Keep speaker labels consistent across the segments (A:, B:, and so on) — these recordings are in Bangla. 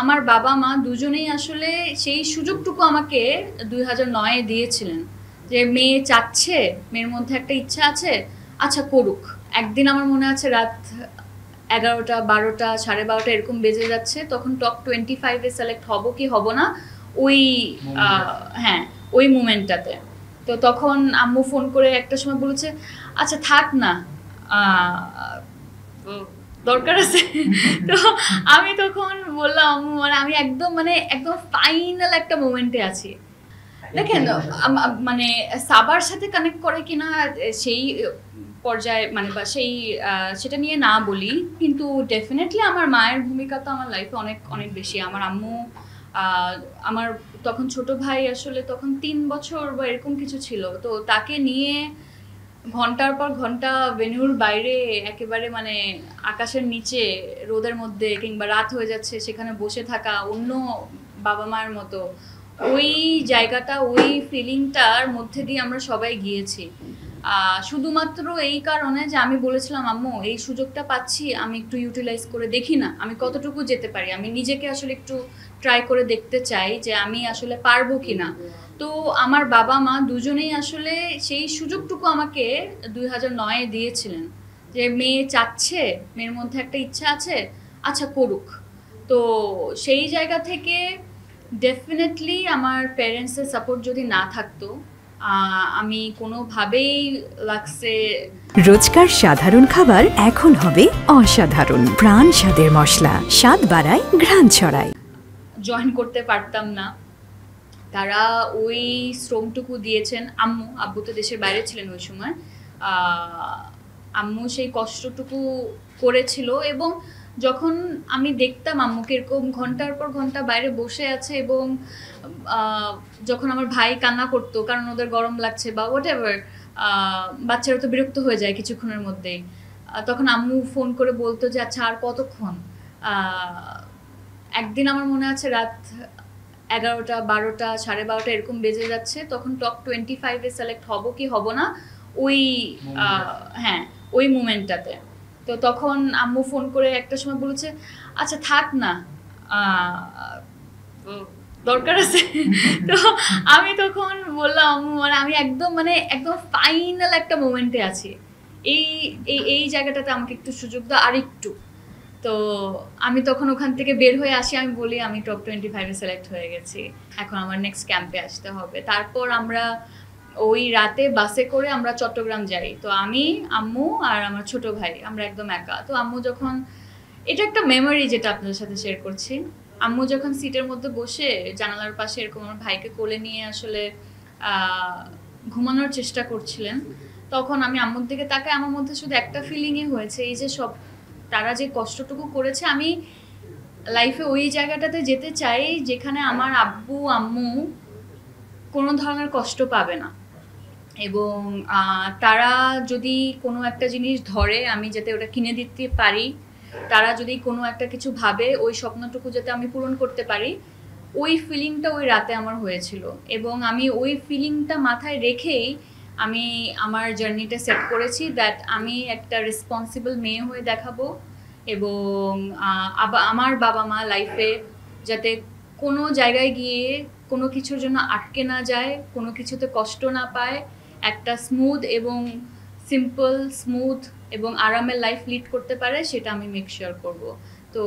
A: আমার বাবা-মা দুজনেই আসলে সেই সুযোগটুকু আমাকে ২০০৯ এ দিয়েছিলেন। যে মেয়ে চাচ্ছে, মেয়ের মধ্যে একটা ইচ্ছা আছে, আচ্ছা করুক। একদিন আমার মনে আছে রাত ১১টা, ১২টা, ১২:৩০ এরকম বেজে যাচ্ছে। তখন টপ 25 এ সিলেক্ট হব কি হব না ওই হ্যাঁ, ওই মোমেন্টটাতে। তো তখন আম্মু ফোন করে একটা সময় বলেছে, আচ্ছা থাক না, আ দরকার আছে। তো আমি তখন বললাম আম্মু আমি একদম ফাইনাল একটা মোমেন্টে আছি। দেখেন মানে সাবার সাথে কানেক্ট করে কিনা সেই পর্যায়ে মানে বা সেই সেটা নিয়ে না বলি, কিন্তু ডেফিনেটলি আমার মায়ের ভূমিকা তো আমার লাইফে অনেক অনেক বেশি। আমার আম্মু আমার তখন ছোট ভাই আসলে তখন ৩ বছর বা এরকম কিছু ছিল, তো তাকে নিয়ে ঘন্টার পর ঘন্টা ভেন্যুর বাইরে একেবারে মানে আকাশের নিচে রোদের মধ্যে কিংবা রাত হয়ে যাচ্ছে সেখানে বসে থাকা অন্য বাবা মায়ের মতো ওই জায়গাটা ওই ফিলিংটার মধ্যে দিয়ে আমরা সবাই গিয়েছি। শুধুমাত্র এই কারণে যে আমি বলেছিলাম আম্মু এই সুযোগটা পাচ্ছি, আমি একটু ইউটিলাইজ করে দেখি না আমি কতটুকু যেতে পারি, আমি নিজেকে আসলে একটু ট্রাই করে দেখতে চাই যে আমি আসলে পারবো কিনা। তো আমার বাবা মা দুজনেই আসলে সেই সুযোগটুকু আমাকে ২০০৯ এ দিয়েছিলেন। যে মেয়ে চাচ্ছে, মেয়ের মধ্যে একটা ইচ্ছা আছে, আচ্ছা করুক। তো সেই জায়গা থেকে ডেফিনেটলি আমার প্যারেন্টসের সাপোর্ট যদি না থাকতো আমি কোনোভাবেই লাক্সে
B: রোজকার সাধারণ খাবার এখন হবে অসাধারণ। প্রাণ স্বাদের মশলা, স্বাদ বাড়ায়, ঘ্রাণ ছড়ায়।
A: জয়েন করতে পারতাম না। তারা ওই শ্রমটুকু দিয়েছেন। আব্বু তো দেশের বাইরে ছিলেন ওই সময়। আম্মু সেই কষ্টটুকু করেছিল এবং যখন আমি দেখতাম আম্মুকে এরকম ঘন্টার পর ঘন্টা বাইরে বসে আছে এবং যখন আমার ভাই কান্না করতো কারণ ওদের গরম লাগছে বা হোয়াট এভার, বাচ্চারা তো বিরক্ত হয়ে যায় কিছুক্ষণের মধ্যেই, তখন আম্মু ফোন করে বলতো যে আচ্ছা আর কতক্ষণ। একদিন আমার মনে আছে রাত ১১টা, ১২টা, ১২:৩০ এরকম বেজে যাচ্ছে। তখন টপ 25 এ সিলেক্ট হব কি হব না ওই হ্যাঁ, ওই মোমেন্টটাতে। তো তখন আম্মু ফোন করে একটা সময় বলেছে, আচ্ছা থাক না, দরকার আছে। তো আমি তখন বললাম আম্মু আমি একদম ফাইনাল একটা মোমেন্টে আছি। এই এই জায়গাটাতে আমাকে একটু সুযোগ দাও আরেকটু। তো আমি তখন ওখান থেকে বের হয়ে আসি, আমি বলি আমি টপ 25 এ সিলেক্ট হয়ে গেছি, এখন আমার নেক্সট ক্যাম্পে আসতে হবে। তারপর আমরা ওই রাতে বাসে করে আমরা চট্টগ্রাম যাই। তো আমি, আম্মু আর আমার ছোট ভাই আমরা একদম একা। তো আম্মু যখন, এটা একটা মেমোরি যেটা আপনাদের সাথে শেয়ার করছি, আম্মু যখন সিটের মধ্যে বসে জানালার পাশে এরকম আমার ভাইকে কোলে নিয়ে আসলে ঘুমানোর চেষ্টা করছিলেন, তখন আমি আম্মুর দিকে তাকাই, আমার মধ্যে শুধু একটা ফিলিংই হয়েছে, এই যে সব তারা যে কষ্টটুকু করেছে, আমি লাইফে ওই জায়গাটাতে যেতে চাই যেখানে আমার আব্বু আম্মু কোনো ধরনের কষ্ট পাবে না এবং তারা যদি কোনো একটা জিনিস ধরে আমি যাতে ওটা কিনে দিতে পারি, তারা যদি কোনো একটা কিছু ভাবে ওই স্বপ্নটুকু যাতে আমি পূরণ করতে পারি, ওই ফিলিংটা ওই রাতে আমার হয়েছিল এবং আমি ওই ফিলিংটা মাথায় রেখেই আমি আমার জার্নিটা সেট করেছি দ্যাট আমি একটা রেসপন্সিবল মেয়ে হয়ে দেখাবো এবং আমার বাবা মা লাইফে যাতে কোনো জায়গায় গিয়ে কোনো কিছুর জন্য আটকে না যায়, কোনো কিছুতে কষ্ট না পায়, একটা স্মুথ এবং সিম্পল, স্মুথ এবং আরামের লাইফ লিড করতে পারে, সেটা আমি মেক শিওর করব। তো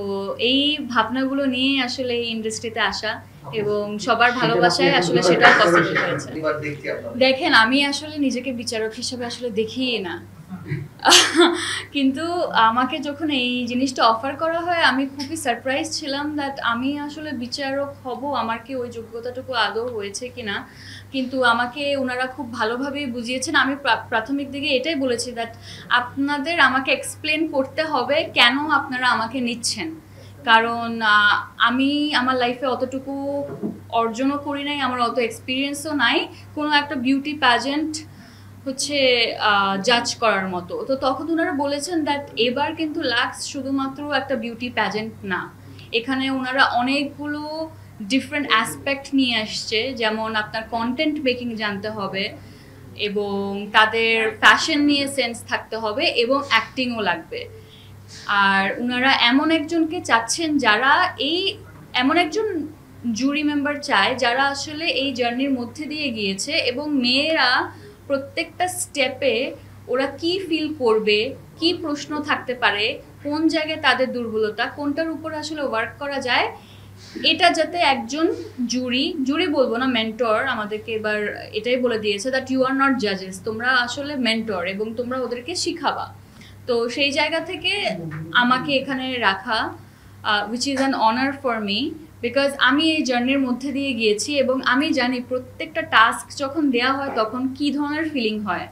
A: এই ভাবনাগুলো নিয়ে আসলে এই ইন্ডাস্ট্রিতে আসা এবং সবার ভালোবাসায় আসলে সেটা পসিবল হয়েছে। দেখেন আমি আসলে নিজেকে বিচারক হিসেবে আসলে দেখি না, কিন্তু আমাকে যখন এই জিনিসটা অফার করা হয় আমি খুবই সারপ্রাইজ ছিলাম দ্যাট আমি আসলে বিচারক হব, আমার কি ওই যোগ্যতাটুকু আদৌ হয়েছে কিনা। কিন্তু আমাকে ওনারা খুব ভালোভাবেই বুঝিয়েছেন। আমি প্রাথমিক দিকে এটাই বলেছি দ্যাট আপনাদের আমাকে এক্সপ্লেন করতে হবে কেন আপনারা আমাকে নিচ্ছেন, কারণ আমি আমার লাইফে অতটুকু অর্জনও করি নাই, আমার অত এক্সপিরিয়েন্সও নাই কোনো একটা বিউটি প্যাজেন্ট হচ্ছে জাজ করার মতো। তো তখন ওনারা বলেছেন দ্যাট এবার কিন্তু লাক্স শুধুমাত্র একটা বিউটি প্যাজেন্ট না, এখানে ওনারা অনেকগুলো ডিফারেন্ট অ্যাসপেক্ট নিয়ে আসছে, যেমন আপনার কন্টেন্ট মেকিং জানতে হবে এবং তাদের ফ্যাশন নিয়ে সেন্স থাকতে হবে এবং অ্যাক্টিংও লাগবে। আর ওনারা এমন একজনকে চাচ্ছেন যারা এই এমন একজন জুরি মেম্বার চায় যারা আসলে এই জার্নির মধ্যে দিয়ে গিয়েছে, এবং মেয়েরা প্রত্যেকটা স্টেপে ওরা কি ফিল করবে, কি প্রশ্ন থাকতে পারে, কোন জায়গায় তাদের দুর্বলতা, কোনটার উপর আসলে ওয়ার্ক করা যায়, এটা যাতে একজন জুরি বলবো না, মেন্টর আমাদেরকে এবার এটাই বলে দিয়েছে দ্যাট ইউ আর নট জাজেস, তোমরা আসলে মেন্টর এবং তোমরা ওদেরকে শিখাবা। তো সেই জায়গা থেকে আমাকে এখানে রাখা which is an honour for me, because আমি এই জার্নির মধ্যে দিয়ে গিয়েছি এবং আমি জানি প্রত্যেকটা টাস্ক যখন দেয়া হয় তখন কি ধরনের ফিলিং হয়,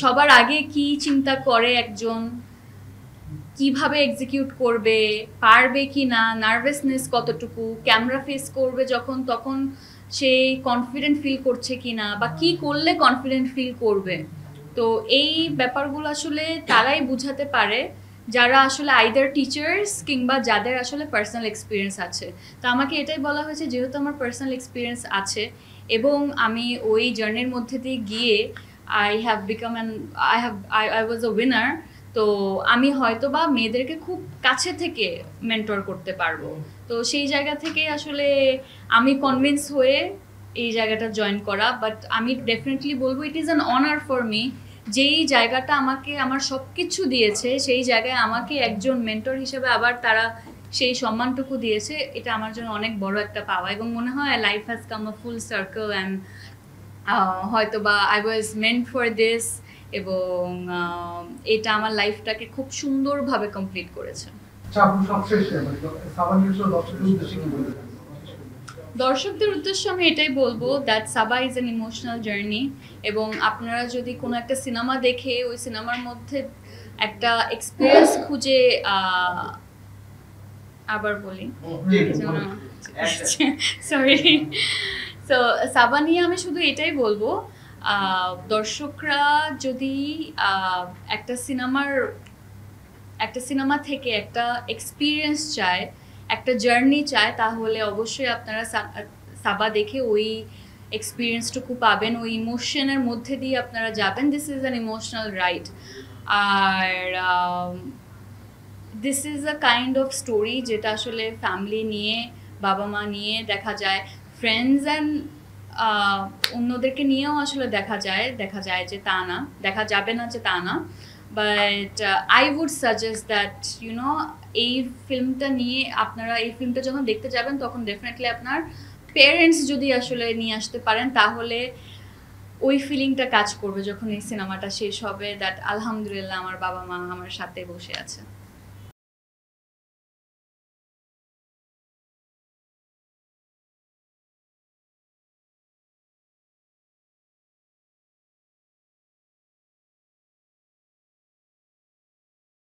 A: সবার আগে কি চিন্তা করে একজন, কিভাবে এক্সিকিউট করবে, পারবে কি না, নার্ভাসনেস কতটুকু, ক্যামেরা ফেস করবে যখন তখন সে কনফিডেন্ট ফিল করছে কি না, বা কি করলে কনফিডেন্ট ফিল করবে। তো এই ব্যাপারগুলো আসলে তারাই বুঝাতে পারে যারা আসলে আইদার টিচার্স কিংবা যাদের আসলে পার্সোনাল এক্সপিরিয়েন্স আছে। তো আমাকে এটাই বলা হয়েছে যেহেতু আমার পার্সোনাল এক্সপিরিয়েন্স আছে এবং আমি ওই জার্নির মধ্যে দিয়ে গিয়ে I was a winner, তো আমি হয়তো বা মেয়েদেরকে খুব কাছে থেকে মেন্টর করতে পারবো। তো সেই জায়গা থেকে আসলে আমি কনভিন্স হয়ে এই জায়গাটা জয়েন করা, বাট আমি ডেফিনেটলি বলবো it is an honour for me. যেই জায়গাটা আমাকে আমার সব কিছু দিয়েছে সেই জায়গায় আমাকে একজন মেন্টর হিসেবে আবার তারা সেই সম্মানটুকু দিয়েছে, এটা আমার জন্য অনেক বড় একটা পাওয়া, এবং মনে হয় life has come a full circle and হয়তো বা I was meant for this, এবং এটা আমার লাইফটাকে খুব সুন্দরভাবে কমপ্লিট করেছে। দর্শকদের উদ্দেশ্যে আমি এটাই বলবো that Saba is an emotional journey, এবং আপনারা যদি কোনো একটা সিনেমা দেখে ওই সিনেমার মধ্যে একটা এক্সপিরিয়েন্স খুঁজে, আবার বলি সরি, তো সাবা নিয়ে আমি শুধু এটাই বলবো, দর্শকরা যদি একটা সিনেমা থেকে একটা এক্সপিরিয়েন্স চায়, একটা জার্নি চায়, তাহলে অবশ্যই আপনারা সাবা দেখে ওই এক্সপিরিয়েন্সটুকু পাবেন, ওই ইমোশনের মধ্যে দিয়ে আপনারা যাবেন। This is an emotional ride, আর this is a kind of story যেটা আসলে ফ্যামিলি নিয়ে, বাবা মা নিয়ে দেখা যায়, ফ্রেন্ডস অ্যান্ড অন্যদেরকে নিয়েও আসলে দেখা যায় যে তা না, দেখা যাবে না যে তা না, but I would suggest that এই ফিল্মটা নিয়ে আপনারা এই ফিল্মটা যখন দেখতে যাবেন তখন ডেফিনেটলি আপনার পেরেন্টস যদি আসলে নিয়ে আসতে পারেন তাহলে ওই ফিলিংটা কাজ করবে যখন এই সিনেমাটা শেষ হবে, দ্যাট আলহামদুলিল্লাহ আমার বাবা মা আমার সাথে বসে আছে।